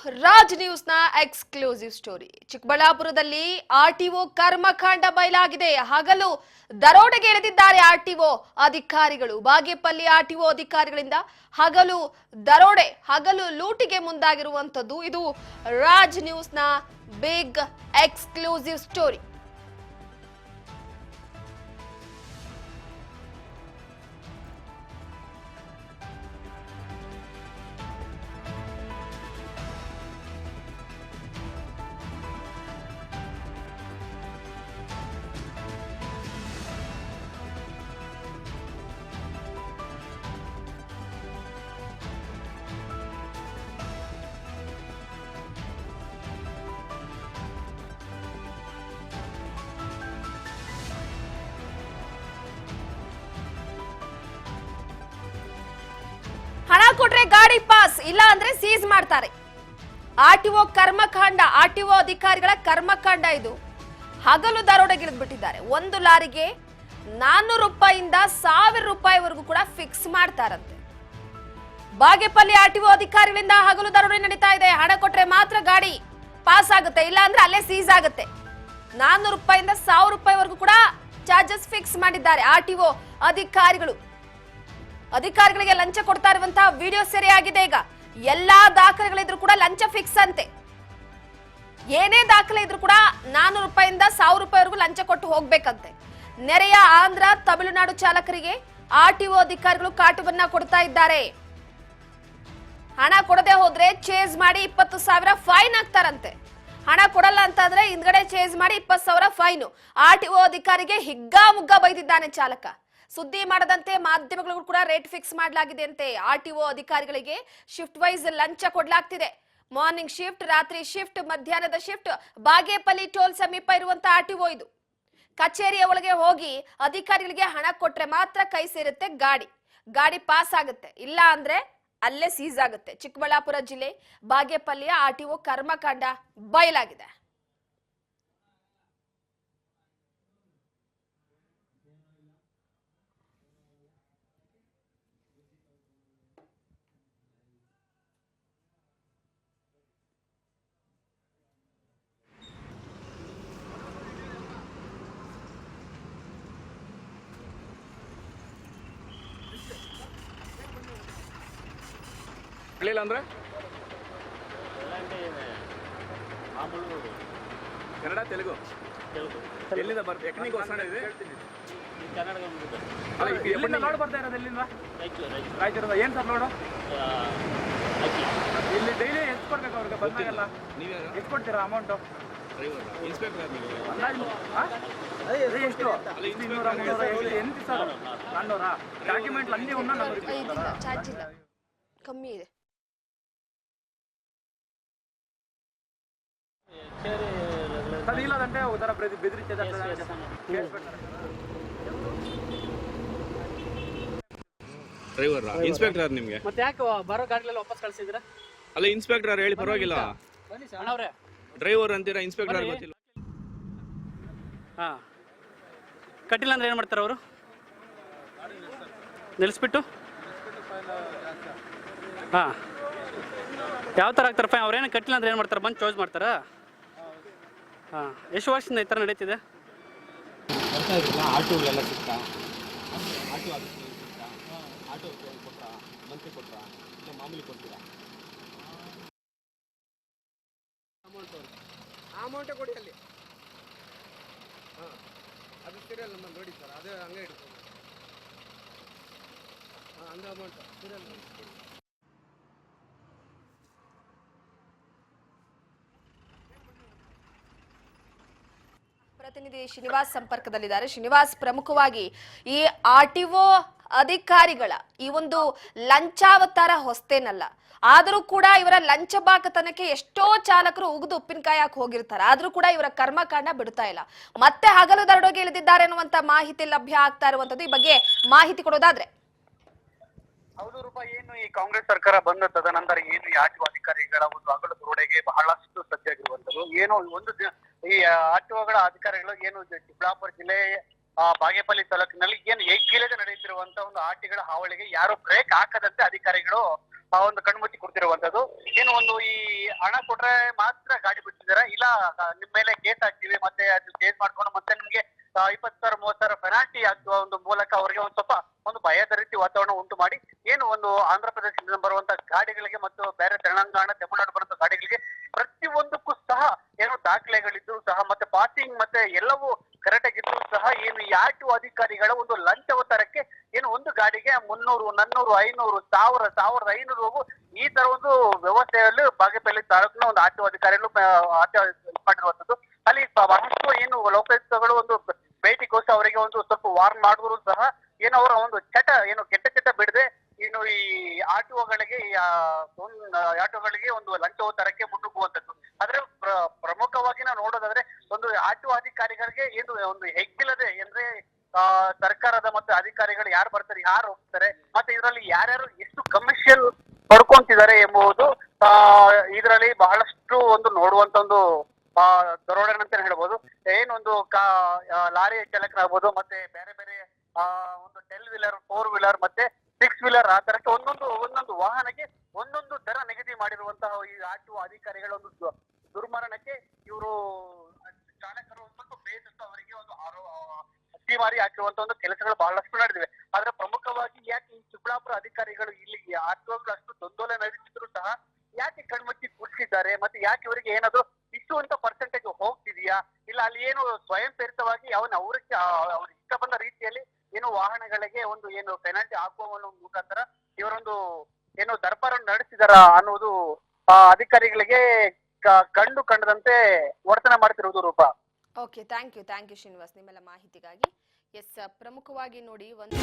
Raj news ನ exclusive story. ಚಿಕ್ಕಬಳ್ಳಾಪುರದಲ್ಲಿ RTO ಕರ್ಮಕಾಂಡ ಬಯಲಾಗಿದೆ. ಹಗಲು ದರೋಡೆಗೆ ಇಳಿದಿದ್ದಾರೆ ಆರ್ಟಿಒ ಅಧಿಕಾರಿಗಳು. ಬಾಗೇಪಲ್ಲಿ ಆರ್ಟಿಒ ಅಧಿಕಾರಿಗಳಿಂದ ಹಗಲು ಲೂಟಿಗೆ ಮುಂದಾಗಿರುವಂತದ್ದು. ಇದು ರಾಜ್ ನ್ಯೂಸ್ ನ ಬಿಗ್ ಎಕ್ಸ್ಕ್ಲೂಸಿವ್ ಸ್ಟೋರಿ. ಹಣ ಕೊಟ್ರೆ ಗಾಡಿ ಪಾಸ್, ಇಲ್ಲ ಅಂದ್ರೆ ಸೀಸ್ ಮಾಡ್ತಾರೆ. ಆರ್ಟಿಒ ಕರ್ಮಕಾಂಡ, ಆರ್ಟಿಒ ಅಧಿಕಾರಿಗಳ ಕರ್ಮಕಾಂಡ ಇದು. ಹಗಲು ದರೋಡೆಗಿಳಿದ್ಬಿಟ್ಟಿದ್ದಾರೆ. ಒಂದು ಲಾರಿಗೆ 400 ರೂಪಾಯಿಂದ 1000 ರೂಪಾಯಿವರೆಗೂ ಕೂಡ ಫಿಕ್ಸ್ ಮಾಡ್ತಾರಂತೆ. ಬಾಗೇಪಲ್ಲಿ ಆರ್ಟಿಒ ಅಧಿಕಾರಿಗಳಿಂದ ಹಗಲು ದರೋಡೆ ನಡೀತಾ ಇದೆ. ಹಣ ಕೊಟ್ರೆ ಮಾತ್ರ ಗಾಡಿ ಪಾಸ್ ಆಗುತ್ತೆ, ಇಲ್ಲ ಅಂದ್ರೆ ಅಲ್ಲೇ ಸೀಸ್ ಆಗುತ್ತೆ. 400 ರೂಪಾಯಿಂದ 1000 ರೂಪಾಯಿವರೆಗೂ ಕೂಡ ಚಾರ್ಜಸ್ ಫಿಕ್ಸ್ ಮಾಡಿದ್ದಾರೆ ಆರ್ಟಿಒ ಅಧಿಕಾರಿಗಳಿಗೆ ಲಂಚ ಕೊಡ್ತಾ ಇರುವಂತಹ ವಿಡಿಯೋ ಸೆರೆಯಾಗಿದೆ. ಈಗ ಎಲ್ಲಾ ದಾಖಲೆಗಳಿದ್ರು ಕೂಡ ಲಂಚ ಫಿಕ್ಸ್ ಅಂತೆ. ಏನೇ ದಾಖಲೆ ಇದ್ರು ಕೂಡ 400 ರೂಪಾಯಿಂದ 1000 ರೂಪಾಯಿವರೆಗೂ ಲಂಚ ಕೊಟ್ಟು ಹೋಗ್ಬೇಕಂತೆ. ನೆರೆಯ ಆಂಧ್ರ, ತಮಿಳುನಾಡು ಚಾಲಕರಿಗೆ ಆರ್ಟಿಒ ಅಧಿಕಾರಿಗಳು ಕಾಟುವನ್ನ ಕೊಡ್ತಾ ಇದ್ದಾರೆ. ಹಣ ಕೊಡದೆ ಹೋದ್ರೆ ಚೇಸ್ ಮಾಡಿ 20,000 ಫೈನ್ ಹಾಕ್ತಾರಂತೆ. ಹಣ ಕೊಡಲ್ಲ ಅಂತಂದ್ರೆ ಹಿಂದ್ಗಡೆ ಚೇಸ್ ಮಾಡಿ 20,000 ಫೈನ್. ಆರ್ಟಿಒ ಅಧಿಕಾರಿಗೆ ಹಿಗ್ಗಾಮುಗ್ಗಾ ಬೈದಿದ್ದಾನೆ ಚಾಲಕ. ಸುದ್ದಿ ಮಾಡದಂತೆ ಮಾಧ್ಯಮಗಳು ಕೂಡ ರೇಟ್ ಫಿಕ್ಸ್ ಮಾಡಲಾಗಿದೆ ಅಂತೆ. ಆರ್ಟಿಒ ಅಧಿಕಾರಿಗಳಿಗೆ ಶಿಫ್ಟ್ ವೈಸ್ ಲಂಚ ಕೊಡಲಾಗ್ತಿದೆ. ಮಾರ್ನಿಂಗ್ ಶಿಫ್ಟ್, ರಾತ್ರಿ ಶಿಫ್ಟ್, ಮಧ್ಯಾಹ್ನದ ಶಿಫ್ಟ್. ಬಾಗೇಪಲ್ಲಿ ಟೋಲ್ ಸಮೀಪ ಇರುವಂತಹ ಆರ್ಟಿಒ ಇದು. ಕಚೇರಿಯ ಒಳಗೆ ಹೋಗಿ ಅಧಿಕಾರಿಗಳಿಗೆ ಹಣ ಕೊಟ್ರೆ ಮಾತ್ರ ಕೈ ಸೇರುತ್ತೆ ಗಾಡಿ ಪಾಸ್ ಆಗುತ್ತೆ, ಇಲ್ಲ ಅಂದ್ರೆ ಅಲ್ಲೇ ಸೀಸ್ ಆಗುತ್ತೆ. ಚಿಕ್ಕಬಳ್ಳಾಪುರ ಜಿಲ್ಲೆ ಬಾಗೇಪಲ್ಲಿಯ ಆರ್ಟಿಒ ಕರ್ಮಕಾಂಡ ಬಯಲಾಗಿದೆ. ಅಂದ್ರೆ ಕನ್ನಡ, ತೆಲುಗು ಎಲ್ಲಿಂದ ಬರ್ತದೆ? ಎಕನಿಗೆ ಹೊಸ ಇದೆ ಲೋಡ್ ಬರ್ತಾ ಇರೋದು ಎಲ್ಲಿಂದ? ರಾಯಚೂರಿಂದ. ಏನು ಸರ್ ಲೋಡು? ಇಲ್ಲಿ ಡೈಲಿ ಎಷ್ಟು ಕೊಡ್ಬೇಕು ಅವ್ರಿಗೆ ಬಂದಾಗೆಲ್ಲ? ಎಷ್ಟು ಕೊಡ್ತೀರಾ ಅಮೌಂಟು? ಇನ್ಸ್ಪೆಕ್ಟರ್ ಎಷ್ಟು? 200, 300, ಎಂತ ಸರ್? 400 ಡಾಕ್ಯುಮೆಂಟ್ ಅన్నీ ಉన్నా ಕಮ್ಮಿ ಇದೆ. ಇಲ್ಲದಂటే ఒక ధర బెదిరించేది ಡ್ರೈವರ್ ಇನ್ಸ್ಪೆಕ್ಟರ್ ನಿಮಗೆ ಮತ್ತೆ ಯಾಕೆ ಬರೋ ಗಾಡಿಲೆಲ್ಲ ವಾಪಸ್ ಕಳಿಸಿದ್ರ? ಅಲ್ಲ ಇನ್ಸ್ಪೆಕ್ಟರ್ ಹೇಳಿ ಪರವಾಗಿಲ್ಲ. ಡ್ರೈವರ್ ಅಂತೀರಾ, ಇನ್ಸ್ಪೆಕ್ಟರ್ ಗೊತ್ತಿಲ್ಲ. ಹಾ, ಕಟ್ಟಿಲ್ಲ ಅಂದ್ರೆ ಏನ್ ಮಾಡ್ತಾರ ಅವರು? ನಿಲ್ಲಿಸ್ಬಿಟ್ಟು ಹಾ, ಯಾವ ಥರ ಆಗ್ತಾರೆ ಫೈನ್? ಅವ್ರೇನು ಕಟ್ಟಿಲ್ಲ ಅಂದ್ರೆ ಏನು ಮಾಡ್ತಾರೆ? ಬಂದು ಚೋಸ್ ಮಾಡ್ತಾರಾ? ಹಾಂ, ಎಷ್ಟು ವರ್ಷದಿಂದ ಈ ಥರ ನಡೀತಿದೆ? ಬರ್ತಾ ಇದ್ರಲ್ಲ ಆಟೋಗಳೆಲ್ಲ ಸಿಗ್ತಾ? ಆಟೋ ಕೊಟ್ರಾ, ಮಂತ್ಲಿ ಕೊಟ್ರಾ, ಇಲ್ಲ ಮಾಮೂಲಿ ಕೊಡ್ತೀರಾ? ಅಮೌಂಟೇ ಕೊಡಿ ಅಲ್ಲಿ. ಹಾಂ, ಅದು ಸೀರಿಯಲ್ ನಂಬರ್ ನೋಡಿ ಸರ್, ಅದೇ ಹಂಗೆ ಇಡ್ಬೋದು. ಹಾಂ, ಹಂಗೆ ಅಮೌಂಟ್ ಸೀರಿಯಲ್ ನಂಬರ್. ಪ್ರತಿನಿಧಿ ಶ್ರೀನಿವಾಸ್ ಸಂಪರ್ಕದಲ್ಲಿದ್ದಾರೆ. ಶ್ರೀನಿವಾಸ್, ಪ್ರಮುಖವಾಗಿ ಈ ಆರ್ಟಿಒ ಅಧಿಕಾರಿಗಳ ಈ ಒಂದು ಲಂಚಾವತಾರ ಹೊಸ್ತೇನಲ್ಲ. ಆದರೂ ಕೂಡ ಇವರ ಲಂಚ ಬಾಕತನಕ್ಕೆ ಎಷ್ಟೋ ಚಾಲಕರು ಉಗಿದು ಉಪ್ಪಿನಕಾಯಿ ಹಾಕಿ ಹೋಗಿರ್ತಾರೆ. ಆದ್ರೂ ಕೂಡ ಇವರ ಕರ್ಮಕಾಂಡ ಬಿಡ್ತಾ ಇಲ್ಲ. ಮತ್ತೆ ಹಗಲು ದರೋಡೆಗೆ ಇಳಿದಿದ್ದಾರೆ ಅನ್ನುವಂತ ಮಾಹಿತಿ ಲಭ್ಯ ಆಗ್ತಾ ಇರುವಂತದ್ದು. ಈ ಬಗ್ಗೆ ಮಾಹಿತಿ ಕೊಡೋದಾದ್ರೆ? ಹೌದು ರೂಪ, ಏನು ಈ ಕಾಂಗ್ರೆಸ್ ಸರ್ಕಾರ ಬಂದ ತದನಂತರ ಏನು ಈ ಆರ್ಟಿಒ ಅಧಿಕಾರಿಗಳ ಒಂದು ಹಗಲು ದರೋಡೆಗೆ ಬಹಳಷ್ಟು ಸಜ್ಜಾಗಿರುವಂತದ್ದು. ಏನು ಒಂದು ಈ ಆರ್ಟಿಒಗಳ ಅಧಿಕಾರಿಗಳು ಏನು ಚಿಕ್ಕಬಳ್ಳಾಪುರ ಜಿಲ್ಲೆ ಬಾಗೇಪಲ್ಲಿ ತಾಲೂಕಿನಲ್ಲಿ ಏನು ಹೆಗ್ಗಿಲದೆ ನಡೆಯುತ್ತಿರುವಂತಹ ಒಂದು ಆರ್ಟಿಗಳ ಹಾವಳಿಗೆ ಯಾರು ಬ್ರೇಕ್ ಹಾಕದಂತೆ ಅಧಿಕಾರಿಗಳು ಒಂದು ಕಣ್ಮುಚ್ಚಿ ಕೊಡ್ತಿರುವಂತದ್ದು. ಏನು ಒಂದು ಈ ಹಣ ಕೊಟ್ರೆ ಮಾತ್ರ ಗಾಡಿ ಬಿಡ್ತಿದಾರೆ, ಇಲ್ಲ ನಿಮ್ ಮೇಲೆ ಕೇಸ್ ಹಾಕ್ತೀವಿ ಮತ್ತೆ ಅದು ಕೇಸ್ ಮಾಡ್ಕೊಂಡು ಮತ್ತೆ ನಿಮ್ಗೆ 20,000 30,000 ಪೆನಾಲ್ಟಿ ಹಾಕುವ ಒಂದು ಮೂಲಕ ಅವರಿಗೆ ಒಂದು ಸ್ವಲ್ಪ ಒಂದು ಭಯದ ರೀತಿ ವಾತಾವರಣ ಉಂಟು ಮಾಡಿ ಏನು ಒಂದು ಆಂಧ್ರ ಪ್ರದೇಶದಿಂದ ಬರುವಂತ ಗಾಡಿಗಳಿಗೆ ಮತ್ತು ಬೇರೆ ತೆಲಂಗಾಣ ತಮಿಳುನಾಡು ಬರುವಂತ ಗಾಡಿಗಳಿಗೆ ಪ್ರತಿಯೊಂದಕ್ಕೂ ಸಹ ಏನೋ ದಾಖಲೆಗಳಿದ್ರು ಸಹ ಮತ್ತೆ ಪಾಸಿಂಗ್ ಮತ್ತೆ ಎಲ್ಲವೂ ಕರೆಕ್ಟ್ ಆಗಿದ್ರು ಸಹ ಏನು ಈ ಆಟೋ ಅಧಿಕಾರಿಗಳ ಒಂದು ಲಂಚ ಒತ್ತಡಕ್ಕೆ ಏನು ಒಂದು ಗಾಡಿಗೆ 300 400 500 1000 1500 ಈ ತರ ಒಂದು ವ್ಯವಸ್ಥೆಯಲ್ಲಿ ಬಾಗೇಪಲ್ಲಿ ತಾಲೂಕಿನ ಒಂದು ಆಟೋ ಅಧಿಕಾರಿಗಳು ಆಟೋ ಮಾಡಿರುವಂತದ್ದು. ಅಲ್ಲಿ ಬಹಳಷ್ಟು ಏನು ಲೋಕಾಯುಕ್ತಗಳು ಒಂದು ಭೇಟಿಗೋಸ್ಕರ ಅವರಿಗೆ ಒಂದು ಸ್ವಲ್ಪ ವಾರ್ನ್ ಮಾಡಿದ್ರು ಸಹ ಏನು ಅವರ ಒಂದು ಚಟ ಏನು ಕೆಟ್ಟ ಚಟ ಬಿಡದೆ ಏನು ಈ ಆಟೋಗಳಿಗೆ ಆಟೋಗಳಿಗೆ ಒಂದು ಲಂಚ ಒತ್ತಡಕ್ಕೆ ಮುನ್ನುಗ್ಗುವಂತದ್ದು. ಆದ್ರೆ ಪ್ರಮುಖವಾಗಿ ನಾವು ನೋಡೋದಾದ್ರೆ ಒಂದು ಆಟೋ ಅಧಿಕಾರಿಗಳಿಗೆ ಏನು ಒಂದು ಹೆಗ್ಗಿಲ್ಲದೆ ಅಂದ್ರೆ ಸರ್ಕಾರದ ಮತ್ತೆ ಅಧಿಕಾರಿಗಳು ಯಾರು ಬರ್ತಾರೆ ಯಾರು ಹೋಗ್ತಾರೆ ಮತ್ತೆ ಇದರಲ್ಲಿ ಯಾರ್ಯಾರು ಎಷ್ಟು ಕಮಿಷನ್ ಪಡ್ಕೊಂತಿದ್ದಾರೆ ಎಂಬುದು ಇದರಲ್ಲಿ ಬಹಳಷ್ಟು ಒಂದು ನೋಡುವಂತ ಒಂದು ದರೋಡೆ ಅಂತ ಹೇಳ್ಬೋದು. ಏನೊಂದು ಲಾರಿ ಚಾಲಕರಾಗ್ಬೋದು ಮತ್ತೆ ಬೇರೆ ಬೇರೆ ಒಂದು 10 ವೀಲರ್ 4 ವೀಲರ್ ಮತ್ತೆ 6 ವೀಲರ್ ಆ ತರಕ್ಕೆ ಒಂದೊಂದು ವಾಹನಕ್ಕೆ ಒಂದೊಂದು ದರ ನಿಗದಿ ಮಾಡಿರುವಂತಹ ಈ ಆಟೋ ಅಧಿಕಾರಿಗಳ ಒಂದು ದುರ್ಮರಣಕ್ಕೆ ಇವರು ಚಾಲಕರು ಸ್ವಲ್ಪ ಬೇಸತ್ತು ಅವರಿಗೆ ಒಂದು ಅತಿಮಾರಿ ಹಾಕಿರುವಂತ ಒಂದು ಕೆಲಸಗಳು ಬಹಳಷ್ಟು ನಡೆದಿವೆ. ಆದ್ರೆ ಪ್ರಮುಖವಾಗಿ ಯಾಕೆ ಈ ಚಿಕ್ಕಬಳ್ಳಾಪುರ ಅಧಿಕಾರಿಗಳು ಇಲ್ಲಿ ಆಟೋಗಳು ಅಷ್ಟು ತೊಂದೋಲೆ ನಡೆಸಿದ್ರು ಸಹ ಯಾಕೆ ಕಣ್ಮುಚ್ಚಿ ಕೂರಿಸಿದ್ದಾರೆ ಮತ್ತೆ ಯಾಕೆ ಇವರಿಗೆ ಏನಾದ್ರು ಇಷ್ಟು ಅಂತ ಪರ್ಸೆಂಟೇಜ್ ಹೋಗ್ತಿದೆಯಾ ಇಲ್ಲ ಅಲ್ಲಿ ಏನು ಸ್ವಯಂ ಪ್ರೇರಿತವಾಗಿ ಅವ್ರಿಗೆ ಇಷ್ಟ ಬಂದ ರೀತಿಯಲ್ಲಿ ಏನು ವಾಹನಗಳಿಗೆ ಒಂದು ಏನು ಪೆನಾಲ್ಟಿ ಹಾಕುವ ಮುಖಾಂತರ ಇವರೊಂದು ಏನು ದರ್ಬಾರ ನಡೆಸಿದಾರ ಅನ್ನೋದು ಅಧಿಕಾರಿಗಳಿಗೆ ಕಂಡದಂತೆ ವರ್ತನೆ ಮಾಡ್ತಿರುವುದು ರೂಪ. ಓಕೆ, ಥ್ಯಾಂಕ್ ಯು ಶ್ರೀನಿವಾಸ್ ನಿಮ್ಮೆಲ್ಲ ಮಾಹಿತಿಗಾಗಿ. ಎಸ್, ಪ್ರಮುಖವಾಗಿ ನೋಡಿ ಒಂದು